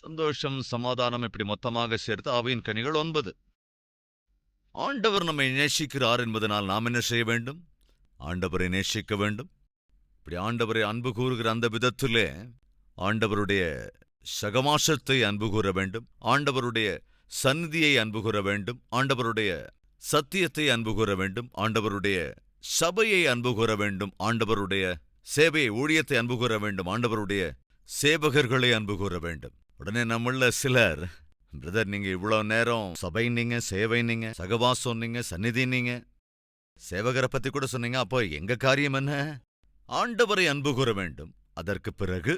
சந்தோஷம், சமாதானம் இப்படி மொத்தமாக சேர்த்து ஆவியின் கனிகள் 9. ஆண்டவர் நம்மை நேசிக்கிறார் என்பதனால் நாம் என்ன செய்ய வேண்டும்? ஆண்டவரை நேசிக்க வேண்டும். இப்படி ஆண்டவரை அன்பு கூறுகிற அந்த விதத்திலே ஆண்டவருடைய சகவாசத்தை அன்பு கூற வேண்டும், ஆண்டவருடைய சந்நிதியை அன்பு கூற வேண்டும், ஆண்டவருடைய சத்தியத்தை அன்பு கூற வேண்டும், ஆண்டவருடைய சபையை அன்பு கூற வேண்டும், ஆண்டவருடைய சேவையை ஊழியத்தை அன்பு கூற வேண்டும், ஆண்டவருடைய சேவகர்களை அன்பு கூற வேண்டும். உடனே நம்மள சிலர், பிரதர் நீங்க இவ்வளவு நேரம் சபை நீங்க, சேவை நீங்க, சகவாசம் நீங்க, சந்நிதி நீங்க, சேவகரை பத்தி கூட சொன்னீங்க, அப்போ எங்க காரியம் என்ன? ஆண்டவரை அன்பு கூற வேண்டும், அதற்கு பிறகு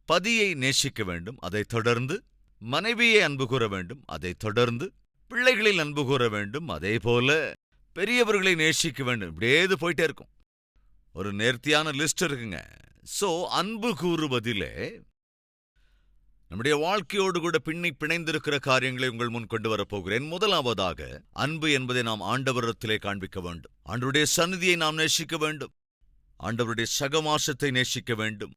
பதியை நேசிக்க வேண்டும், அதைத் தொடர்ந்து மனைவியை அன்பு கூற வேண்டும், அதைத் தொடர்ந்து பிள்ளைகளில் அன்பு கூற வேண்டும், அதே போல பெரியவர்களை நேசிக்க வேண்டும். இப்படியே போயிட்டே இருக்கும். ஒரு நேர்த்தியான லிஸ்ட் இருக்குங்க. சோ அன்பு கூறுவதிலே நம்முடைய வாழ்க்கையோடு கூட பிணைந்திருக்கிற காரியங்களை உங்கள் முன் கொண்டு வரப்போகிறேன். முதலாவதாக, அன்பு என்பதை நாம் ஆண்டவரிடத்திலே காண்பிக்க வேண்டும். ஆண்டவருடைய சந்நிதியை நாம் நேசிக்க வேண்டும், ஆண்டவருடைய சகவாசத்தை நேசிக்க வேண்டும்,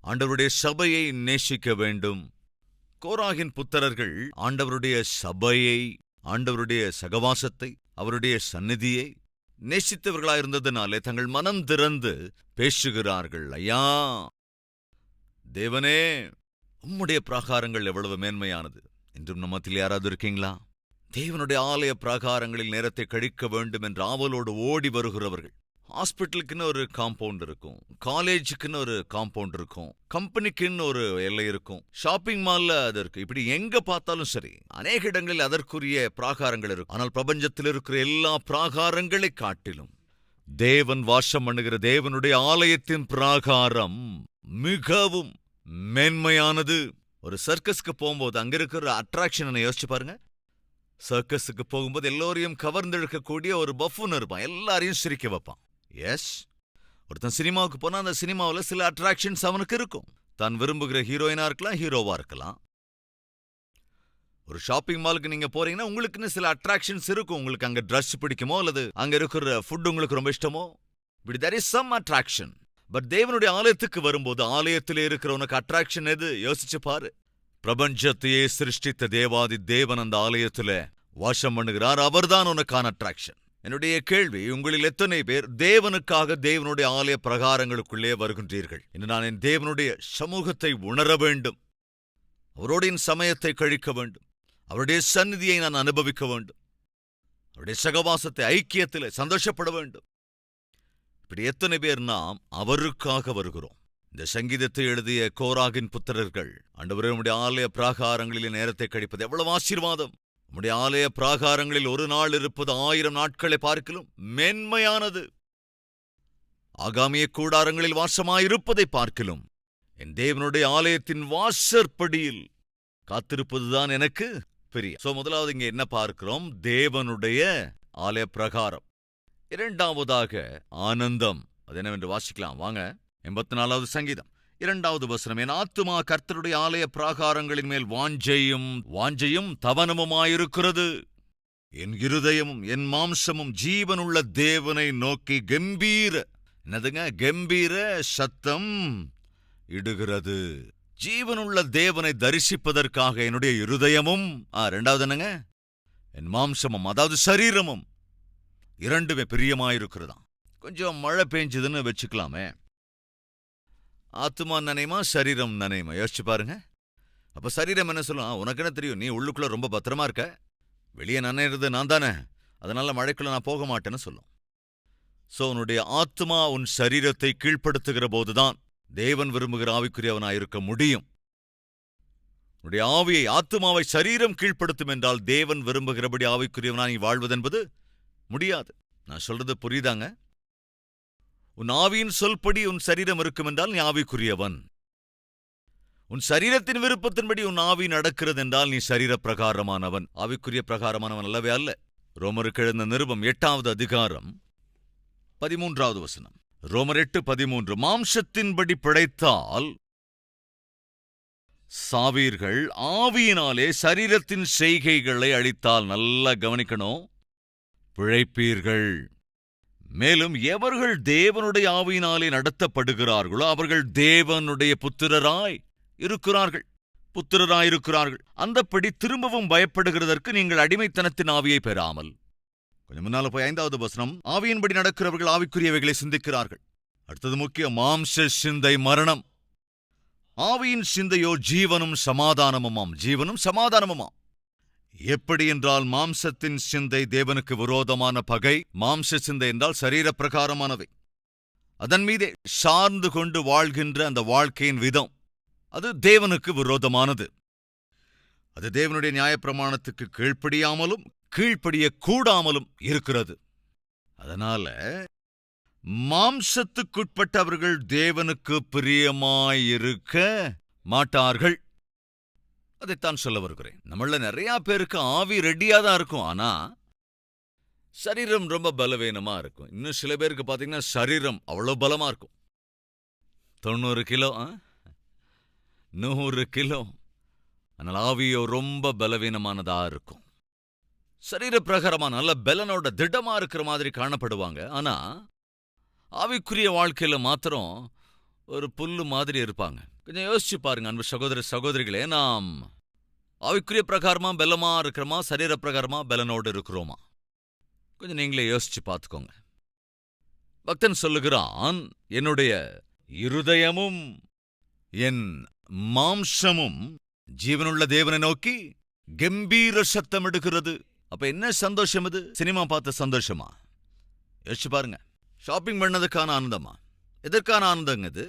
ஆண்டவருடைய சபையை நேசிக்க வேண்டும். கோராகின் புத்திரர்கள் ஆண்டவருடைய சபையை, ஆண்டவருடைய சகவாசத்தை, அவருடைய சந்நிதியை நேசித்தவர்களாயிருந்ததினாலே தங்கள் மனம் திறந்து பேசுகிறார்கள். ஐயா தேவனே, உம்முடைய பிராகாரங்கள் எவ்வளவு மேன்மையானது. இன்றும் நம்மத்தில் யாராவது இருக்கீங்களா? தேவனுடைய ஆலய பிராகாரங்களில் நேரத்தை கழிக்க வேண்டும் என்ற ஆவலோடு ஓடி வருகிறவர்கள். ஹாஸ்பிட்டலுக்குன்னு ஒரு காம்பவுண்ட் இருக்கும், காலேஜுக்குன்னு ஒரு காம்பவுண்ட் இருக்கும், கம்பெனிக்குன்னு ஒரு எல்லை இருக்கும், ஷாப்பிங் மால்ல அது இருக்கு. இப்படி எங்க பார்த்தாலும் சரி, அநேக இடங்களில் அதற்குரிய பிராகாரங்கள் இருக்கும். ஆனால் பிரபஞ்சத்தில் இருக்கிற எல்லா பிராகாரங்களை காட்டிலும் தேவன் வாசம் பண்ணுகிற தேவனுடைய ஆலயத்தின் பிராகாரம் மிகவும் மேன்மையானது. ஒரு சர்க்கஸ்க்கு போகும்போது அங்க இருக்கிற அட்ராக்ஷன் யோசிச்சு பாருங்க. சர்க்கஸுக்கு போகும்போது எல்லோரையும் கவர்ந்தெழுக்கக்கூடிய ஒரு பஃபூன் இருப்பான், எல்லாரையும் சிரிக்க வைப்பான். எஸ், ஒருத்தன் சினிமாவுக்கு போனா அந்த சினிமாவில் சில அட்ராக்ஷன்ஸ் அவனுக்கு இருக்கும். தான் விரும்புகிற ஹீரோயினா இருக்கலாம், ஹீரோவா இருக்கலாம். ஒரு ஷாப்பிங் மாலுக்கு நீங்க போறீங்கன்னா உங்களுக்குன்னு சில அட்ராக்ஷன்ஸ் இருக்கும். உங்களுக்கு அங்க ட்ரெஸ் பிடிக்குமோ அல்லது அங்க இருக்கிற ஃபுட் உங்களுக்கு ரொம்ப இஷ்டமோ, இப்படி there is some attraction. But தேவனுடைய ஆலயத்துக்கு வரும்போது ஆலயத்திலே இருக்கிற உனக்கு அட்ராக்ஷன் எது? யோசிச்சு பாரு. பிரபஞ்சத்தையே சிருஷ்டித்த தேவாதி தேவன் அந்த ஆலயத்துல வாசம் பண்ணுகிறார். அவர்தான் உனக்கான அட்ராக்ஷன். என்னுடைய கேள்வி, உங்களில் எத்தனை பேர் தேவனுக்காக தேவனுடைய ஆலய பிரகாரங்களுக்குள்ளே வருகின்றீர்கள்? இன்று நான் என் தேவனுடைய சமூகத்தை உணர வேண்டும், அவரோடு என் சமயத்தை கழிக்க வேண்டும், அவருடைய சந்நிதியை நான் அனுபவிக்க வேண்டும், அவருடைய சகவாசத்தை ஐக்கியத்திலே சந்தோஷப்பட வேண்டும். இப்படி எத்தனை பேர் நாம் அவருக்காக வருகிறோம்? இந்த சங்கீதத்தை எழுதிய கோராகின் புத்திரர்கள், ஆண்டவரே உம்முடைய ஆலய பிராகாரங்களிலே நேரத்தை கழிப்பது எவ்வளவு ஆசீர்வாதம். உம்முடைய ஆலய பிராகாரங்களில் ஒரு நாள் இருப்பது 1000 நாட்களை பார்க்கிலும் மேன்மையானது. ஆகாமிய கூடாரங்களில் வாசமாயிருப்பதை பார்க்கிலும் என் தேவனுடைய ஆலயத்தின் வாசற்படியில் காத்திருப்பதுதான் எனக்கு பெரிய. முதலாவது இங்க என்ன பார்க்கிறோம்? தேவனுடைய ஆலய பிரகாரம். இரண்டாவதாக ஆனந்தம். அது என்னவென்று வாசிக்கலாம் வாங்க. 84வது சங்கீதம் 2வது வசனம், என் ஆத்துமா கர்த்தருடைய ஆலய பிராகாரங்களின் மேல் வாஞ்சையும் தவனமுமாயிருக்கிறது. என் இருதயமும் என் மாம்சமும் ஜீவனுள்ள தேவனை நோக்கி கம்பீர சத்தம் இடுகிறது. ஜீவனுள்ள தேவனை தரிசிப்பதற்காக என்னுடைய இருதயமும், ரெண்டாவது என்னங்க, என் மாம்சமும் அதாவது சரீரமும் இரண்டுமே பிரியமாயிருக்கிறதாம். கொஞ்சம் மழை பெஞ்சதுன்னு வச்சுக்கலாமே, ஆத்துமா நனையுமா சரீரம் நனையுமா? யோசிச்சு பாருங்க. அப்ப சரீரம் என்ன சொல்லும்? உனக்கு என்ன தெரியும், நீ உள்ளுக்குள்ள ரொம்ப பத்திரமா இருக்க, வெளியே நனைறது நான் தானே, அதனால மழைக்குள்ள நான் போக மாட்டேன்னு சொல்லும். உன்னுடைய ஆத்துமா உன் சரீரத்தை கீழ்ப்படுத்துகிற போதுதான் தேவன் விரும்புகிற ஆவிக்குரியவனாயிருக்க முடியும். உன்னுடைய ஆவியை, ஆத்துமாவை சரீரம் கீழ்ப்படுத்தும் என்றால் தேவன் விரும்புகிறபடி ஆவிக்குரியவனாய் வாழ்வதென்பது முடியாது. நான் சொல்றது புரியுதாங்க? உன் ஆவியின் சொல்படி உன் சரீரம் இருக்கும் என்றால் நீ ஆவிக்குரியவன். உன் சரீரத்தின் விருப்பத்தின்படி உன் ஆவி நடக்கிறது என்றால் நீ சரீர பிரகாரமானவன், ஆவிக்குரிய பிரகாரமானவன் அல்லவே அல்ல. ரோமருக்கு எழுந்த நிருபம் 8வது அதிகாரம் 13வது வசனம். ரோமர் 8:13, மாம்சத்தின்படி பிழைத்தால் சாவீர்கள், ஆவியினாலே சரீரத்தின் செய்கைகளை அழித்தால், நல்லா கவனிக்கணும், பிழைப்பீர்கள். மேலும் எவர்கள் தேவனுடைய ஆவியினாலே நடத்தப்படுகிறார்களோ அவர்கள் தேவனுடைய புத்திரராய் இருக்கிறார்கள். புத்திரராயிருக்கிறார்கள். அந்தப்படி திரும்பவும் பயப்படுகிறதற்கு நீங்கள் அடிமைத்தனத்தின் ஆவியை பெறாமல். கொஞ்சம் முன்னால போய் 5வது வசனம், ஆவியின்படி நடக்கிறவர்கள் ஆவிக்குரியவைகளை சிந்திக்கிறார்கள். அடுத்தது முக்கிய, மாம்ச சிந்தை மரணம், ஆவியின் சிந்தையோ ஜீவனும் சமாதானமுமாம். ஜீவனும் சமாதானமுமாம். எப்படி என்றால், மாம்சத்தின் சிந்தை தேவனுக்கு விரோதமான பகை. மாம்ச சிந்தை என்றால் சரீர பிரகாரமானவை. அதன் மீதே சார்ந்து கொண்டு வாழ்கின்ற அந்த வாழ்க்கையின் விதம், அது தேவனுக்கு விரோதமானது. அது தேவனுடைய நியாயப்பிரமாணத்துக்கு கீழ்ப்படியாமலும் கீழ்ப்படியக்கூடாமலும் இருக்கிறது. அதனால மாம்சத்துக்குட்பட்டவர்கள் தேவனுக்கு பிரியமாயிருக்க மாட்டார்கள். அதைத்தான் சொல்ல வருகிறேன். நம்மள நிறைய பேருக்கு ஆவி ரெடியா தான் இருக்கும், ஆனா சரீரம் ரொம்ப பலவீனமா இருக்கும். இன்னும் சில பேருக்கு பாத்தீங்கன்னா சரீரம் அவ்வளவு பலமா இருக்கும். 90 கிலோ, 100 கிலோ. ஆனால் ஆவியோ ரொம்ப பலவீனமானதா இருக்கும். சரீர பிரகாரமா நல்ல பலனோட திடமா இருக்கிற மாதிரி காணப்படுவாங்க. ஆனா ஆவிக்குரிய வாழ்க்கையில மாத்திரம் ஒரு புல்லு மாதிரி இருப்பாங்க. கொஞ்சம் யோசிச்சு பாருங்க அன்பு சகோதர சகோதரிகளே, நாம் ஆவிக்குரிய பிரகாரமா பலமா இருக்கிறோமா, சரீர பிரகாரமா பலனோடு இருக்கிறோமா? கொஞ்சம் நீங்களே யோசிச்சு பார்த்துக்கோங்க. பக்தன் சொல்லுகிறான், என்னுடைய இருதயமும் என் மாம்சமும் ஜீவனுள்ள தேவனை நோக்கி கம்பீர சத்தம் எடுக்கிறது. அப்ப என்ன சந்தோஷம் இது? சினிமா பார்த்த சந்தோஷமா? யோசிச்சு பாருங்க. ஷாப்பிங் பண்ணதுக்கான ஆனந்தமா? எதற்கான ஆனந்தங்க இது?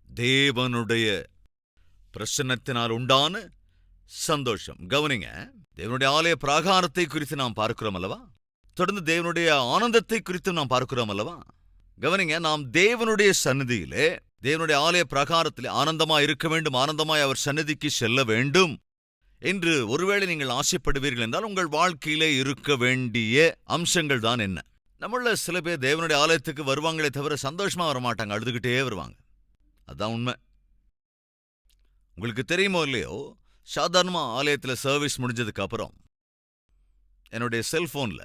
தேவனுடைய பிரசன்னத்தினால் உண்டான சந்தோஷம். கவனிங்க, தேவனுடைய ஆலய பிராகாரத்தை குறித்து நாம் பார்க்கிறோம் அல்லவா? தொடர்ந்து தேவனுடைய ஆனந்தத்தை குறித்து நாம் பார்க்கிறோம் அல்லவா? கவனிங்க, நாம் தேவனுடைய சந்நிதியிலே, தேவனுடைய ஆலய பிரகாரத்திலே ஆனந்தமாய் இருக்க வேண்டும், ஆனந்தமாய் அவர் சந்நிதிக்கு செல்ல வேண்டும் என்று ஒருவேளை நீங்கள் ஆசைப்படுவீர்கள் என்றால் உங்கள் வாழ்க்கையிலே இருக்க வேண்டிய அம்சங்கள் தான் என்ன? நம்மள சில பேர் தேவனுடைய ஆலயத்துக்கு வருவாங்களே தவிர சந்தோஷமா வரமாட்டாங்க, அழுதுகிட்டே வருவாங்க. அதான் உண்மை. உங்களுக்கு தெரியுமோ இல்லையோ, சாதாரணமா ஆலயத்தில் சர்வீஸ் முடிஞ்சதுக்கு அப்புறம் என்னுடைய செல்போன்ல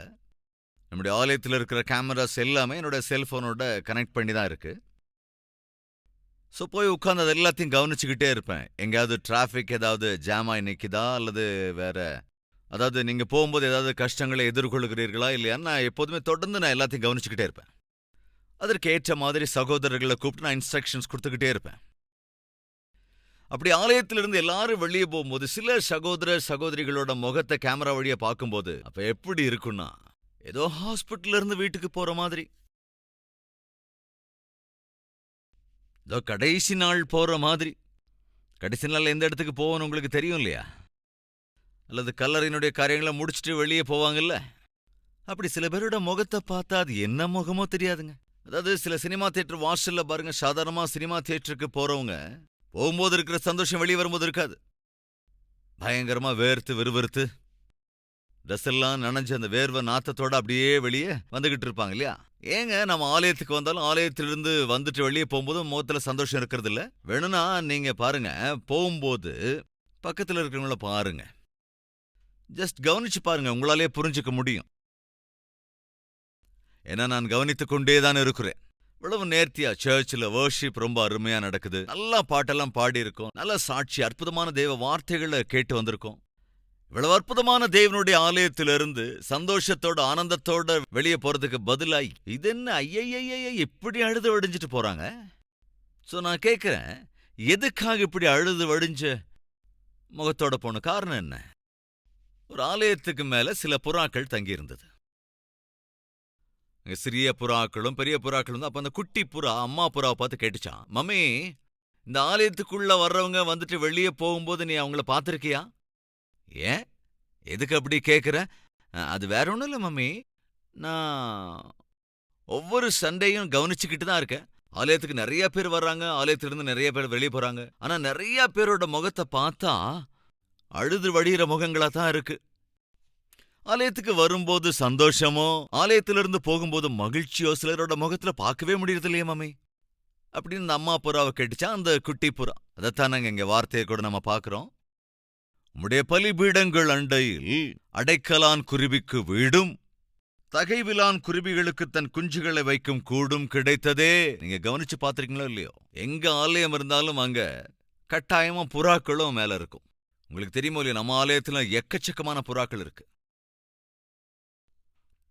நம்முடைய ஆலயத்தில் இருக்கிற கேமராஸ் எல்லாமே என்னோட செல்போனோட கனெக்ட் பண்ணி தான் இருக்கு. ஸோ போய் உட்காந்து அது எல்லாத்தையும் கவனிச்சுக்கிட்டே இருப்பேன். எங்கேயாவது டிராஃபிக் ஏதாவது ஜாம் ஆகி நிற்குதா, அல்லது வேற அதாவது நீங்கள் போகும்போது ஏதாவது கஷ்டங்களை எதிர்கொள்கிறீர்களா இல்லையான்னு நான் எப்போதுமே தொடர்ந்து நான் எல்லாத்தையும் கவனிச்சுக்கிட்டே இருப்பேன். அதற்கு ஏற்ற மாதிரி சகோதரர்களை கூப்பிட்டு நான் இன்ஸ்ட்ரக்ஷன்ஸ் கொடுத்துக்கிட்டே இருப்பேன். அப்படி ஆலயத்திலிருந்து எல்லாரும் வெளியே போகும்போது சில சகோதர சகோதரிகளோட முகத்தை கேமரா வழியா பார்க்கும்போது அப்ப எப்படி இருக்குன்னா, ஏதோ ஹாஸ்பிட்டல்ல இருந்து வீட்டுக்கு போற மாதிரி, ஏதோ கடைசி நாள் போற மாதிரி. கடைசி நாள் எந்த இடத்துக்கு போவோன்னு உங்களுக்கு தெரியும் இல்லையா? அல்லது கல்லறையினுடைய காரியங்களை முடிச்சுட்டு வெளியே போவாங்கல்ல, அப்படி சில பேரோட முகத்தை பார்த்தா அது என்ன முகமோ தெரியாதுங்க. அதாவது சில சினிமா தியேட்டர் வாசல்ல பாருங்க, சாதாரணமா சினிமா தியேட்டருக்கு போறவங்க போகும்போது இருக்கிற சந்தோஷம் வெளியே வரும்போது இருக்காது. பயங்கரமா வேர்த்து விறுவிறுத்து ட்ரெஸ் எல்லாம் நனைஞ்சு அந்த வேர்வை நாத்தத்தோட அப்படியே வெளியே வந்துகிட்டு இருப்பாங்க இல்லையா? ஏங்க நம்ம ஆலயத்துக்கு வந்தாலும் ஆலயத்திலிருந்து வந்துட்டு வெளியே போகும்போது முகத்துல சந்தோஷம் இருக்கிறது இல்ல? வேணும்னா நீங்க பாருங்க, போகும்போது பக்கத்துல இருக்கிறவங்கள பாருங்க, ஜஸ்ட் கவனிச்சு பாருங்க, உங்களாலே புரிஞ்சுக்க முடியும். ஏன்னா நான் கவனித்துக் கொண்டேதான் இருக்கிறேன். இவ்வளவு நேர்த்தியா சர்ச்சில் வர்ஷிப் ரொம்ப அருமையா நடக்குது, நல்லா பாட்டெல்லாம் பாடி இருக்கோம், நல்ல சாட்சி, அற்புதமான தேவ வார்த்தைகளை கேட்டு வந்திருக்கோம். இவ்வளவு அற்புதமான தேவனுடைய ஆலயத்திலிருந்து சந்தோஷத்தோட ஆனந்தத்தோட வெளியே போறதுக்கு பதிலாய் இது என்ன ஐயைய இப்படி அழுது வடிஞ்சிட்டு போறாங்க. சோ நான் கேட்கிறேன், எதுக்காக இப்படி அழுது வடிஞ்ச முகத்தோட போன காரணம் என்ன? ஒரு ஆலயத்துக்கு மேல சில புறாக்கள் தங்கி இருந்தது. சிறிய புறாக்களும் பெரிய புறாக்களும் தான். அப்ப அந்த குட்டி புறா அம்மா புறாவை பார்த்து கேட்டுச்சான், மம்மி, இந்த ஆலயத்துக்குள்ள வர்றவங்க வந்துட்டு வெளியே போகும்போது நீ அவங்கள பார்த்திருக்கியா? ஏன், எதுக்கு அப்படி கேட்குற? அது வேற ஒன்றும் இல்லை மம்மி, நான் ஒவ்வொரு சண்டையும் கவனிச்சுக்கிட்டு தான் இருக்கேன். ஆலயத்துக்கு நிறைய பேர் வர்றாங்க, ஆலயத்திலிருந்து நிறைய பேர் வெளியே போறாங்க. ஆனா நிறைய பேரோட முகத்தை பார்த்தா அழுது வடிகிற முகங்களா தான் இருக்கு. ஆலயத்துக்கு வரும்போது சந்தோஷமோ, ஆலயத்திலிருந்து போகும்போது மகிழ்ச்சியோ சிலரோட முகத்துல பார்க்கவே முடியறது இல்லையே மம்மி அப்படின்னு இந்த அம்மா புறாவை கேட்டுச்சா அந்த குட்டி புறா. அதைத்தான் நாங்க இங்க வார்த்தையை கூட நம்ம பார்க்கிறோம். உம்முடைய பலிபீடங்கள் அண்டையில் அடைக்கலான் குருவிக்கு வீடும், தகைவிலான் குருவிகளுக்கு தன் குஞ்சுகளை வைக்கும் கூடும் கிடைத்ததே. நீங்க கவனிச்சு பார்த்திருக்கீங்களோ இல்லையோ, எங்க ஆலயம் இருந்தாலும் அங்க கட்டாயமா புறாக்களும் மேல இருக்கும். உங்களுக்கு தெரியுமோ இல்லையா, நம்ம ஆலயத்துல எக்கச்சக்கமான புறாக்கள் இருக்கு.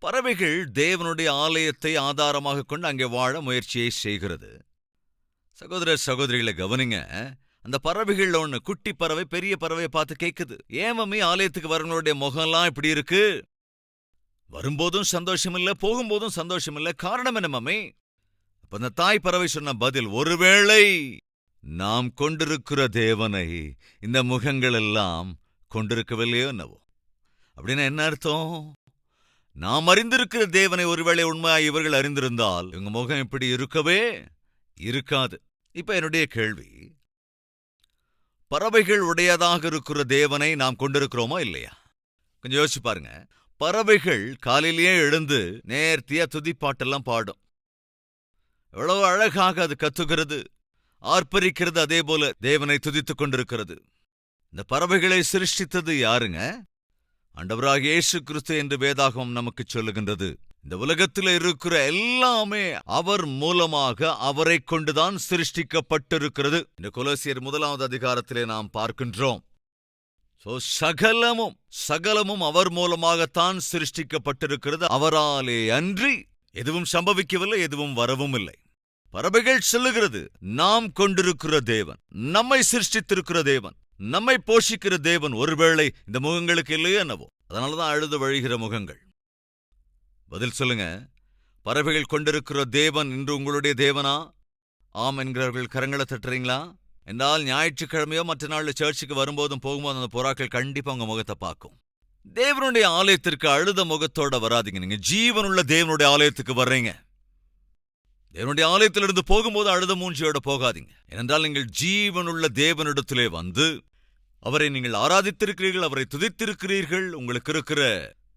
பறவைகள் தேவனுடைய ஆலயத்தை ஆதாரமாக கொண்டு அங்கே வாழ முயற்சியை செய்கிறது. சகோதர சகோதரிகளை கவனிங்க. அந்த பறவைகள்ல ஒண்ணு குட்டி பறவை பெரிய பறவையை பார்த்து கேட்குது, ஏன் மம்மி ஆலயத்துக்கு வரவங்களுடைய முகம்லாம் இப்படி இருக்கு? வரும்போதும் சந்தோஷம் இல்ல, போகும்போதும் சந்தோஷம் இல்ல, காரணம் என்ன மம்மி? அப்ப அந்த தாய் பறவை சொன்ன பதில், ஒருவேளை நாம் கொண்டிருக்கிற தேவனை இந்த முகங்கள் எல்லாம் கொண்டிருக்கவில்லையோ என்னவோ. அப்படின்னா என்ன அர்த்தம்? நாம் அறிந்திருக்கிற தேவனை ஒருவேளை உண்மையா இவர்கள் அறிந்திருந்தால் இவங்க முகம் இப்படி இருக்கவே இருக்காது. இப்ப என்னுடைய கேள்வி, பறவைகள் உடையதாக இருக்கிற தேவனை நாம் கொண்டிருக்கிறோமா இல்லையா? கொஞ்சம் யோசிச்சு பாருங்க. பறவைகள் காலையிலேயே எழுந்து நேர்த்தியா துதிப்பாட்டெல்லாம் பாடும். எவ்வளவு அழகாக அது கத்துகிறது, ஆர்ப்பரிக்கிறது, அதே போல தேவனை துதித்துக் கொண்டிருக்கிறது. இந்த பறவைகளை சிருஷ்டித்தது யாருங்க? ஆண்டவராகிய இயேசு கிறிஸ்து என்று வேதாகமம் நமக்கு சொல்லுகின்றது. இந்த உலகத்தில் இருக்கிற எல்லாமே அவர் மூலமாக, அவரை கொண்டுதான் சிருஷ்டிக்கப்பட்டிருக்கிறது. இந்த கொலோசியர் 1 அதிகாரத்திலே நாம் பார்க்கின்றோம். சகலமும் அவர் மூலமாகத்தான் சிருஷ்டிக்கப்பட்டிருக்கிறது. அவராலே அன்றி எதுவும் சம்பவிக்கவில்லை, எதுவும் வரவும் இல்லை. பறவைகள் சொல்லுகிறது, நாம் கொண்டிருக்கிற தேவன், நம்மை சிருஷ்டித்திருக்கிற தேவன், நம்மை போஷிக்கிற தேவன் ஒருவேளை இந்த முகங்களுக்கு இல்லையோ என்னவோ. அதனாலதான் அழுது வழிகிற முகங்கள். பதில் சொல்லுங்க. பறவைகள் கொண்டிருக்கிற தேவன் இன்று உங்களுடைய தேவனா? ஆம் என்கிறவர்கள் கரங்களை தட்டுறீங்களா? என்றால் ஞாயிற்றுக்கிழமையோ மற்ற நாள் சர்ச்சுக்கு வரும்போதும் போகும்போது அந்த புறாக்கள் கண்டிப்பா உங்க முகத்தை பார்க்கும். தேவனுடைய ஆலயத்திற்கு அழுத முகத்தோட வராதிங்க. நீங்க ஜீவனுள்ள தேவனுடைய ஆலயத்துக்கு வர்றீங்க. தேவனுடைய ஆலயத்திலிருந்து போகும்போது அழுத மூஞ்சியோட போகாதீங்க. ஏனென்றால் நீங்கள் ஜீவனுள்ள தேவனிடத்திலே வந்து அவரை நீங்கள் ஆராதித்திருக்கிறீர்கள், அவரை துதித்திருக்கிறீர்கள், உங்களுக்கு இருக்கிற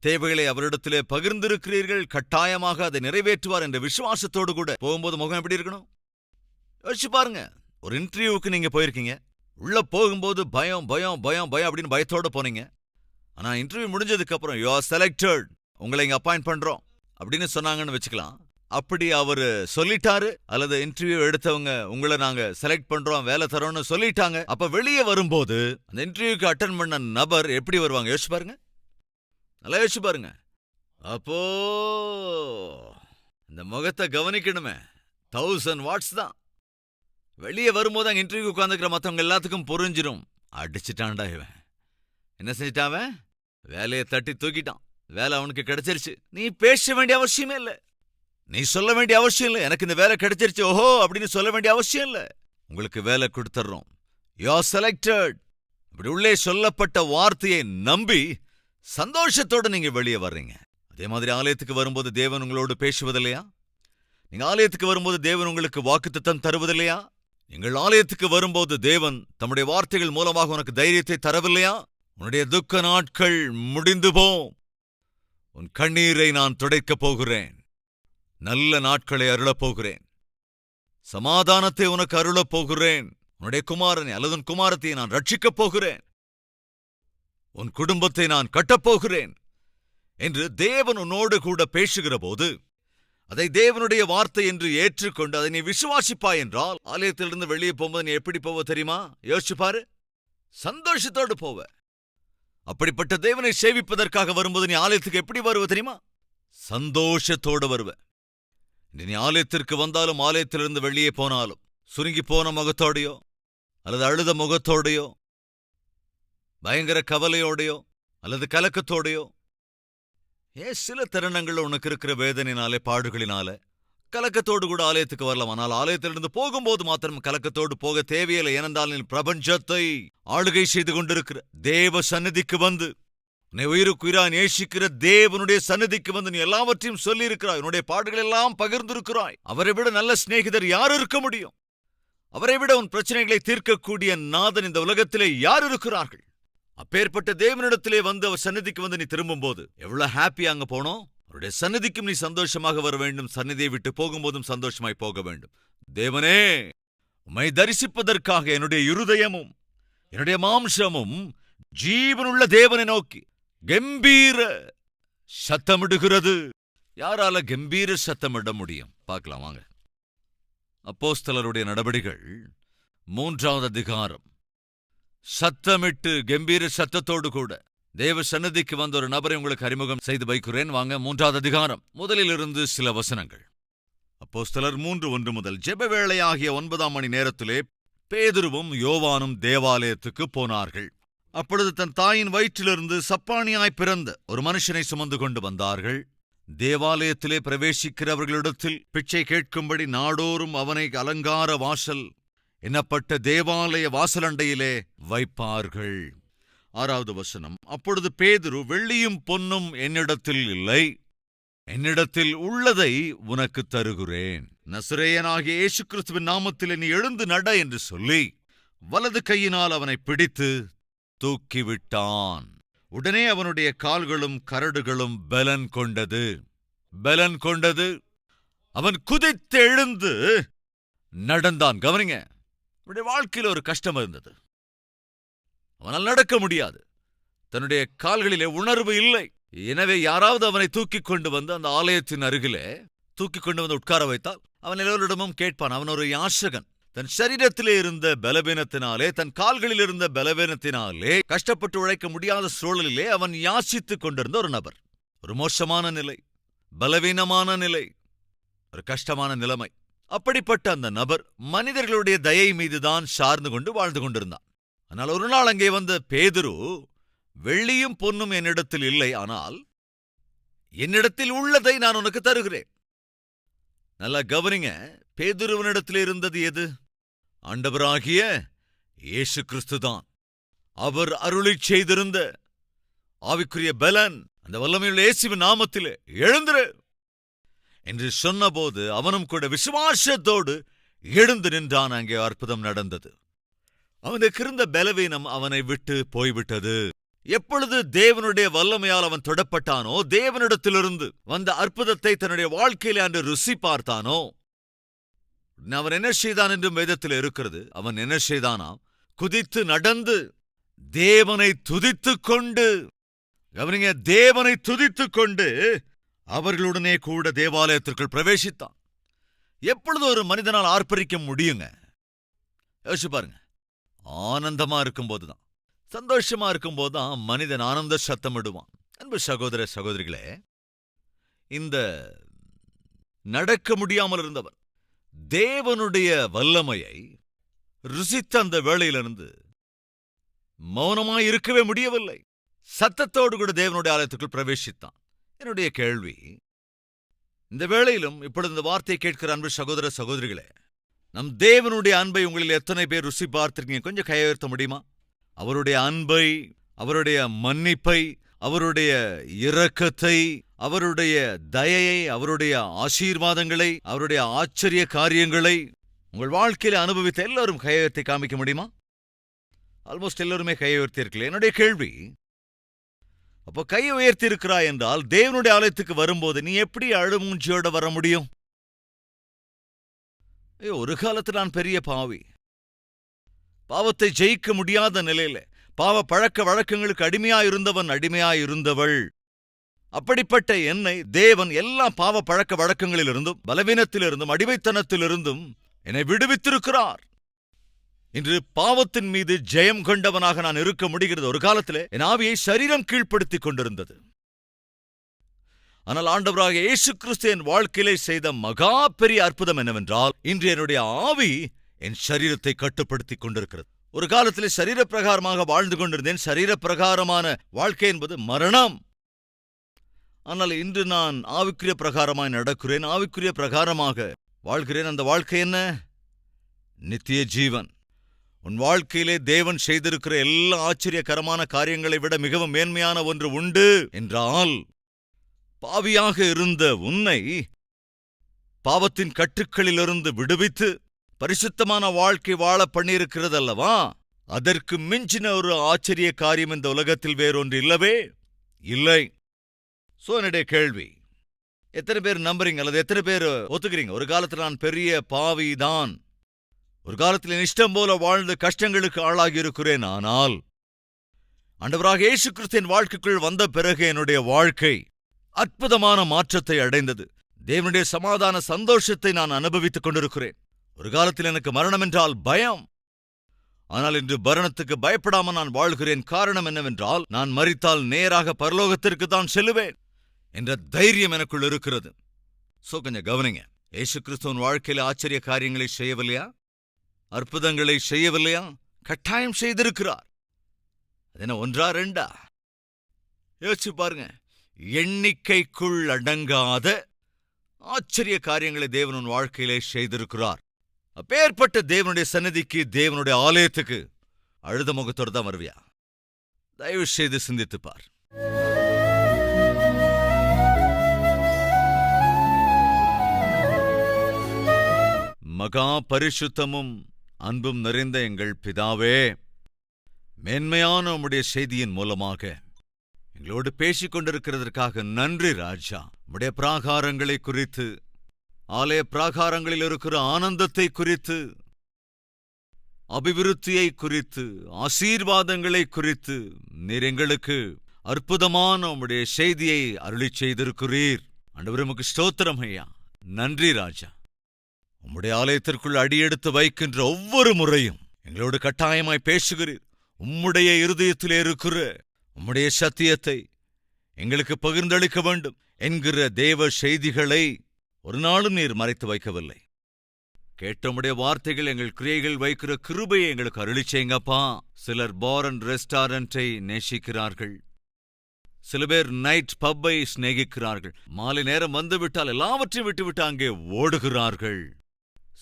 தேவைகளை அவரிடத்திலே பகிர்ந்திருக்கிறீர்கள். கட்டாயமாக அதை நிறைவேற்றுவார் என்ற விசுவாசத்தோடு கூட போகும்போது முகம் எப்படி இருக்கணும் யோசிச்சு பாருங்க. ஒரு இன்டர்வியூவுக்கு நீங்க போயிருக்கீங்க. உள்ள போகும்போது பயம் பயம் பயம் பயம் அப்படின்னு பயத்தோட போனீங்க. ஆனா இன்டர்வியூ முடிஞ்சதுக்கு அப்புறம் யூ ஆர் செலக்டட், உங்களை இங்க அப்பாயிண்ட் பண்றோம் அப்படின்னு சொன்னாங்கன்னு வச்சுக்கலாம். அப்படி அவரு சொல்லிட்டாரு, அல்லது இன்டர்வியூ எடுத்தவங்க உங்களை நாங்க செலக்ட் பண்றோம், வேலை தரோம்னு சொல்லிட்டாங்க. அப்ப வெளியே வரும்போது அந்த இன்டர்வியூக்கு அட்டென்ட் பண்ண நபர் எப்படி வருவாங்க யோசிச்சு பாருங்க. நல்லா யோசிச்சு பாருங்க. அப்போ இந்த முகத்தை கவனிக்கணுமே. 1000 வாட்ஸ் தான். வெளியே வரும்போது அங்க இன்டர்வியூ உட்காந்துக்கிற மற்றவங்க எல்லாத்துக்கும் புரிஞ்சிடும், அடிச்சுட்டான்டா இவன். என்ன செஞ்சிட்டான்? வேலையை தட்டி தூக்கிட்டான். வேலை அவனுக்கு கிடைச்சிருச்சு. நீ பேச வேண்டிய அவசியமே இல்லை, நீ சொல்ல வேண்டிய அவசியம் இல்லை, எனக்கு இந்த வேலை கிடைச்சிருச்சு ஓஹோ அப்படின்னு சொல்ல வேண்டிய அவசியம் இல்லை. உங்களுக்கு வேலை கொடுத்துறோம், யூ ஆர் செலக்டட். இப்படி உள்ளே சொல்லப்பட்ட வார்த்தையை நம்பி சந்தோஷத்தோட நீங்க வெளியே வர்றீங்க. அதே மாதிரி ஆலயத்துக்கு வரும்போது தேவன் உங்களோடு பேசுவதில்லையா? நீங்க ஆலயத்துக்கு வரும்போது தேவன் உங்களுக்கு வாக்குத்தத்தம் தருவதில்லையா? நீங்கள் ஆலயத்துக்கு வரும்போது தேவன் தம்முடைய வார்த்தைகள் மூலமாக உனக்கு தைரியத்தை தரவில்லையா? உன்னுடைய துக்க நாட்கள் முடிந்து போம், உன் கண்ணீரை நான் துடைக்கப் போகிறேன், நல்ல நாட்களை அருளப் போகிறேன், சமாதானத்தை உனக்கு அருளப் போகிறேன், உன்னுடைய குமாரனை அல்லது உன் குமாரத்தை நான் ரட்சிக்கப் போகிறேன், உன் குடும்பத்தை நான் கட்டப்போகிறேன் என்று தேவன் உன்னோடு கூட பேசுகிற போது அதை தேவனுடைய வார்த்தை என்று ஏற்றுக்கொண்டு அதை நீ விசுவாசிப்பாய் என்றால் ஆலயத்திலிருந்து வெளியே போகும்போது நீ எப்படி போவ தெரியுமா? யோசிச்சு பாரு. சந்தோஷத்தோடு போவ. அப்படிப்பட்ட தேவனை சேவிப்பதற்காக வரும்போது நீ ஆலயத்துக்கு எப்படி வருவ தெரியுமா? சந்தோஷத்தோடு வருவ. நீ ஆலயத்திற்கு வந்தாலும் ஆலயத்திலிருந்து வெளியே போனாலும் சுருங்கி போன முகத்தோடையோ அல்லது அழுத முகத்தோடையோ பயங்கர கவலையோடையோ அல்லது கலக்கத்தோடையோ, சில தருணங்கள் உனக்கு இருக்கிற வேதனையினாலே பாடுகளினால கலக்கத்தோடு கூட ஆலயத்துக்கு வரலாம். ஆனால் ஆலயத்திலிருந்து போகும்போது மாத்திரம் கலக்கத்தோடு போக தேவையில்லை. ஏனென்றால் நீ பிரபஞ்சத்தை ஆளுகை செய்து கொண்டிருக்கிற தேவ சந்நிதிக்கு வந்து, உன்னை உயிருக்குயிரா நேசிக்கிற தேவனுடைய சந்நிதிக்கு வந்து நீ எல்லாவற்றையும் சொல்லி இருக்கிறாய், உன்னுடைய பாடுகள் எல்லாம் பகிர்ந்திருக்கிறாய். அவரை விட நல்ல சிநேகிதர் யார் இருக்க முடியும்? அவரை விட உன் பிரச்சனைகளை தீர்க்கக்கூடிய நாதன் இந்த உலகத்திலே யார் இருக்கிறார்கள்? அப்பேற்பட்ட தேவனிடத்திலே வந்து அவர் சந்நிதிக்கு வந்து நீ திரும்பும் போது எவ்வளவு ஹாப்பியா அங்க போனோம். அவருடைய சந்நிதிக்கும் நீ சந்தோஷமாக வர வேண்டும், சந்நிதியை விட்டு போகும்போதும் சந்தோஷமாய் போக வேண்டும். தேவனே, உம்மை தரிசிப்பதற்காக என்னுடைய இருதயமும் என்னுடைய மாம்சமும் ஜீவனுள்ள தேவனை நோக்கி கம்பீர சத்தமிடுகிறது. யாரால கம்பீர சத்தமிட முடியும்? பார்க்கலாம் வாங்க. அப்போஸ்தலருடைய நடபடிகள் 3வது அதிகாரம் சத்தமிட்டு கம்பீர சத்தத்தோடு கூட தேவ சன்னதிக்கு வந்த ஒரு நபரை உங்களுக்கு அறிமுகம் செய்து வைக்கிறேன். வாங்க, 3வது அதிகாரம் முதலிலிருந்து சில வசனங்கள். அப்போஸ்தலர் 3:1 முதல். ஜெப வேளையாகிய 9ஆம் மணி நேரத்திலே பேதுருவும் யோவானும் தேவாலயத்துக்கு போனார்கள். அப்பொழுது தன் தாயின் வயிற்றிலிருந்து சப்பானியாய் பிறந்த ஒரு மனுஷனை சுமந்து கொண்டு வந்தார்கள். தேவாலயத்திலே பிரவேசிக்கிறவர்களிடத்தில் பிச்சை கேட்கும்படி நாடோறும் அவனை அலங்கார வாசல் என்னப்பட்ட தேவாலய வாசலண்டையிலே வைப்பார்கள். 6வது வசனம். அப்பொழுது பேதுரு, வெள்ளியும் பொன்னும் என்னிடத்தில் இல்லை, என்னிடத்தில் உள்ளதை உனக்கு தருகிறேன். நசரேயனாகிய இயேசு கிறிஸ்துவின் நாமத்திலே நீ எழுந்து நட என்று சொல்லி வலது கையினால் அவனை பிடித்து தூக்கிவிட்டான். உடனே அவனுடைய கால்களும் கரடுகளும் பலன் கொண்டது. அவன் குதித்து எழுந்து நடந்தான். கவனிங்க, அவனுடைய வாழ்க்கையில் ஒரு கஷ்டம் இருந்தது. அவனால் நடக்க முடியாது. தன்னுடைய கால்களிலே உணர்வு இல்லை. எனவே யாராவது அவனை தூக்கிக் கொண்டு வந்து அந்த ஆலயத்தின் அருகிலே தூக்கிக் கொண்டு வந்து உட்கார வைத்தால் அவன் எல்லோரிடமும் கேட்பான். அவன் ஒரு யாசகன். தன் சரீரத்திலே இருந்த பலவீனத்தினாலே, தன் கால்களில் இருந்த பலவீனத்தினாலே கஷ்டப்பட்டு உழைக்க முடியாத சூழலிலே அவன் யாசித்துக் கொண்டிருந்த ஒரு நபர். ஒரு மோசமான நிலை, பலவீனமான நிலை, ஒரு கஷ்டமான நிலைமை. அப்படிப்பட்ட அந்த நபர் மனிதர்களுடைய தயை மீதுதான் சார்ந்து கொண்டு வாழ்ந்து கொண்டிருந்தான். ஆனால் ஒரு நாள் அங்கே வந்த பேதுரு, வெள்ளியும் பொன்னும் என்னிடத்தில் இல்லை, ஆனால் என்னிடத்தில் உள்ளதை நான் உனக்கு தருகிறேன். நல்லா கவனிங்க, பேதுருவனிடத்தில் இருந்தது எது? ஆண்டவராகிய இயேசு கிறிஸ்துதான். அவர் அருளிச் செய்திருந்த ஆவிக்குரிய பலன், அந்த வல்லமையுள்ள இயேசுவின் நாமத்திலே எழுந்திரு என்று சொன்னபோது அவனும் கூட விசுவாசத்தோடு எழுந்து நின்றான். அங்கே அற்புதம் நடந்தது. அவனுக்கு இருந்த பலவீனம் அவனை விட்டு போய்விட்டது. எப்பொழுது தேவனுடைய வல்லமையால் அவன் தொடப்பட்டானோ, தேவனிடத்திலிருந்து வந்த அற்புதத்தை தன்னுடைய வாழ்க்கையிலே அன்று ருசி பார்த்தானோ, அவன் என்ன செய்தான் என்றும் வேதத்தில் இருக்கிறது. அவன் என்ன செய்தானாம்? குதித்து நடந்து தேவனை துதித்துக் கொண்டு, கவனிங்க, தேவனை துதித்துக் கொண்டு அவர்களுடனே கூட தேவாலயத்திற்குள் பிரவேசித்தான். எப்பொழுது ஒரு மனிதனால் ஆர்ப்பரிக்க முடியுங்க? யோசிச்சு பாருங்க. ஆனந்தமா இருக்கும்போதுதான், சந்தோஷமா இருக்கும்போதுதான் மனிதன் ஆனந்த சத்தமிடுவான். அன்பு சகோதர சகோதரிகளே, இந்த நடக்க முடியாமல் இருந்தவன் தேவனுடைய வல்லமையை ருசித்த அந்த வேளையிலிருந்து மௌனமாய் இருக்கவே முடியவில்லை. சத்தத்தோடு கூட தேவனுடைய ஆலயத்துக்குள் பிரவேசித்தான். என்னுடைய கேள்வி, இந்த வேளையிலும் இப்பொழுது இந்த வார்த்தையை கேட்கிற அன்பு சகோதர சகோதரிகளே, நம் தேவனுடைய அன்பை உங்களில் எத்தனை பேர் ருசி பார்த்திருக்கீங்க? கொஞ்சம் கையுயர்த்த முடியுமா? அவருடைய அன்பை, அவருடைய மன்னிப்பை, அவருடைய இரக்கத்தை, அவருடைய தயையை, அவருடைய ஆசீர்வாதங்களை, அவருடைய ஆச்சரிய காரியங்களை உங்கள் வாழ்க்கையில அனுபவித்த எல்லாரும் கையுயர்த்தி காமிக்க முடியுமா? ஆல்மோஸ்ட் எல்லாருமே கையுயர்த்தி இருக்கல. என்னுடைய கேள்வி, அப்போ கை உயர்த்தி இருக்கிறாய் என்றால் தேவனுடைய ஆலயத்துக்கு வரும்போது நீ எப்படி அழுமூஞ்சியோட வர முடியும்? ஒரு காலத்தில் நான் பெரிய பாவி, பாவத்தை ஜெயிக்க முடியாத நிலையில பாவ பழக்க வழக்கங்களுக்கு அடிமையாயிருந்தவள். அப்படிப்பட்ட என்னை தேவன் எல்லா பாவ பழக்க வழக்கங்களிலிருந்தும், பலவீனத்திலிருந்தும், அடிமைத்தனத்திலிருந்தும் என்னை விடுவித்திருக்கிறார். இன்று பாவத்தின் மீது ஜெயம் கொண்டவனாக நான் இருக்க முடிகிறது. ஒரு காலத்திலே என் ஆவியை சரீரம் கீழ்ப்படுத்திக் கொண்டிருந்தது. ஆனால் ஆண்டவராக இயேசு கிறிஸ்து என் வாழ்க்கையிலே செய்த மகா பெரிய அற்புதம் என்னவென்றால், இன்று என்னுடைய ஆவி என் சரீரத்தை கட்டுப்படுத்திக் கொண்டிருக்கிறது. ஒரு காலத்திலே சரீர பிரகாரமாக வாழ்ந்து கொண்டிருந்தேன். சரீர பிரகாரமான வாழ்க்கை என்பது மரணம். ஆனால் இன்று நான் ஆவிக்குரிய பிரகாரமாய் நடக்கிறேன், ஆவிக்குரிய பிரகாரமாக வாழ்கிறேன். அந்த வாழ்க்கை என்ன? நித்திய ஜீவன். உன் வாழ்க்கையிலே தேவன் செய்திருக்கிற எல்லா ஆச்சரியகரமான காரியங்களை விட மிகவும் மேன்மையான ஒன்று உண்டு என்றால், பாவியாக இருந்த உன்னை பாவத்தின் கட்டுக்களிலிருந்து விடுவித்து பரிசுத்தமான வாழ்க்கை வாழ பண்ணியிருக்கிறது அல்லவா? அதற்கு மிஞ்சின ஒரு ஆச்சரிய காரியம் இந்த உலகத்தில் வேறொன்று இல்லவே இல்லை. என்னுடைய கேள்வி, எத்தனை பேர் நம்புறீங்க அல்லது எத்தனை பேர் ஒத்துக்கிறீங்க? ஒரு காலத்தில் நான் பெரிய பாவிதான், ஒரு காலத்தில் என் இஷ்டம் போல வாழ்ந்து கஷ்டங்களுக்கு ஆளாகி இருக்கிறேன். ஆனால் ஆண்டவராக இயேசு கிறிஸ்துவின் வாழ்க்கைக்குள் வந்த பிறகு என்னுடைய வாழ்க்கை அற்புதமான மாற்றத்தை அடைந்தது. தேவனுடைய சமாதான சந்தோஷத்தை நான் அனுபவித்துக் கொண்டிருக்கிறேன். ஒரு காலத்தில் எனக்கு மரணம் என்றால் பயம். ஆனால் இன்று மரணத்துக்கு பயப்படாமல் நான் வாழ்கிறேன். காரணம் என்னவென்றால், நான் மரித்தால் நேராக பரலோகத்திற்கு தான் செல்லுவேன் என்ற தைரியம் எனக்குள் இருக்கிறது. கொஞ்சம் கவனிங்க. இயேசு கிறிஸ்துவின் வாழ்க்கையில ஆச்சரிய காரியங்களை செய்யவில்லையா? அற்புதங்களை செய்யவில்லையா? கட்டாயம் செய்திருக்கிறார். அது என்ன, ஒன்றா ரெண்டா? யோசிச்சு பாருங்க. எண்ணிக்கைக்குள் அடங்காத ஆச்சரிய காரியங்களை தேவனின் வாழ்க்கையிலே செய்திருக்கிறார். அப்பேற்பட்ட தேவனுடைய சந்நிதிக்கு, தேவனுடைய ஆலயத்துக்கு அழுத முகத்தோடு தான் வருவியா? தயவு செய்து சிந்தித்துப்பார். மகா பரிசுத்தமும் அன்பும் நிறைந்த எங்கள் பிதாவே, மேன்மையான உம்முடைய செய்தியின் மூலமாக எங்களோடு பேசிக் கொண்டிருக்கிறதற்காக நன்றி ராஜா. உம்முடைய பிராகாரங்களை குறித்து, ஆலய பிராகாரங்களில் இருக்கிற ஆனந்தத்தை குறித்து, அபிவிருத்தியை குறித்து, ஆசீர்வாதங்களை குறித்து நீர் எங்களுக்கு அற்புதமான உம்முடைய செய்தியை அருளிச் செய்திருக்கிறீர். ஆண்டவரே, உமக்கு ஸ்தோத்திரம் ஐயா. நன்றி ராஜா. உம்முடைய ஆலயத்திற்குள் அடியெடுத்து வைக்கின்ற ஒவ்வொரு முறையும் எங்களோடு கட்டாயமாய் பேசுகிறீர். உம்முடைய இருதயத்திலே இருக்கிற உம்முடைய சத்தியத்தை எங்களுக்கு பகிர்ந்தளிக்க வேண்டும் என்கிற தேவ செய்திகளை ஒரு நாளும் நீர் மறைத்து வைக்கவில்லை. கேட்ட உம்முடைய வார்த்தைகள் எங்கள் கிரியைகள் வைக்கிற கிருபையை எங்களுக்கு அருளிச் செய்யுங்கப்பா. சிலர் பார் அண்ட் ரெஸ்டாரண்டை நேசிக்கிறார்கள். சில பேர் நைட் பப்பை சிநேகிக்கிறார்கள். மாலை நேரம் வந்துவிட்டால் எல்லாவற்றையும் விட்டுவிட்டு அங்கே ஓடுகிறார்கள்.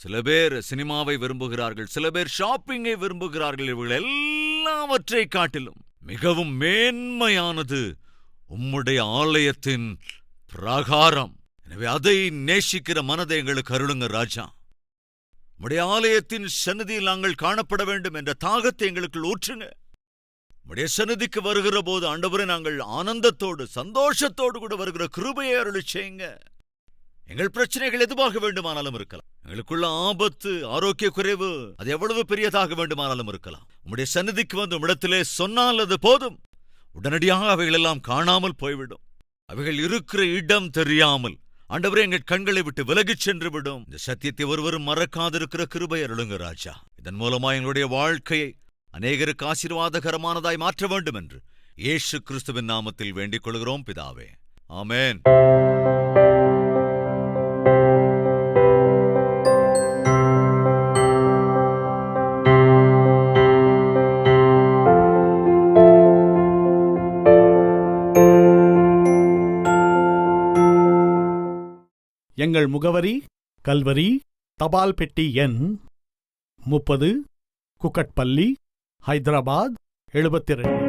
சில பேர் சினிமாவை விரும்புகிறார்கள். சில பேர் ஷாப்பிங்கை விரும்புகிறார்கள். இவர்கள் எல்லாவற்றை காட்டிலும் மிகவும் மேன்மையானது உம்முடைய ஆலயத்தின் பிரகாரம். எனவே அதை நேசிக்கிற மனதை எங்களுக்கு அருளுங்க ராஜா. உம்முடைய ஆலயத்தின் சந்நிதியில் நாங்கள் காணப்பட வேண்டும் என்ற தாகத்தை எங்களுக்குள் ஊற்றுங்க. உம்முடைய சந்நிதிக்கு வருகிற போது ஆண்டவரே, நாங்கள் ஆனந்தத்தோடு சந்தோஷத்தோடு கூட வருகிற கிருபையை அருளிச் செய்யுங்க. எங்கள் பிரச்சனைகள் எதுவாக வேண்டுமானாலும் இருக்கலாம். எங்களுக்குள்ள ஆபத்து, ஆரோக்கிய குறைவு, அது எவ்வளவு பெரியதாக வேண்டுமானாலும் இருக்கலாம். உம்முடைய சந்நிதிக்கு வந்து உம்மிடத்திலே சொன்னால் அது போதும். உடனடியாக அவைகளெல்லாம் காணாமல் போய்விடும். அவைகள் இருக்கிற இடம் தெரியாமல் ஆண்டவரே எங்கள் கண்களை விட்டு விலகிச் சென்று விடும். இந்த சத்தியத்தை ஒருவரும் மறக்காதிருக்கிற கிருபை அருளுங்க ராஜா. இதன் மூலமா எங்களுடைய வாழ்க்கையை அநேகருக்கு ஆசீர்வாதகரமானதாய் மாற்ற வேண்டும் என்று இயேசு கிறிஸ்துவின் நாமத்தில் வேண்டிக் கொள்கிறோம் பிதாவே. ஆமென். எங்கள் முகவரி: கல்வரி, தபால் பெட்டி எண் 30, குக்கட்பள்ளி, ஹைதராபாத் 72.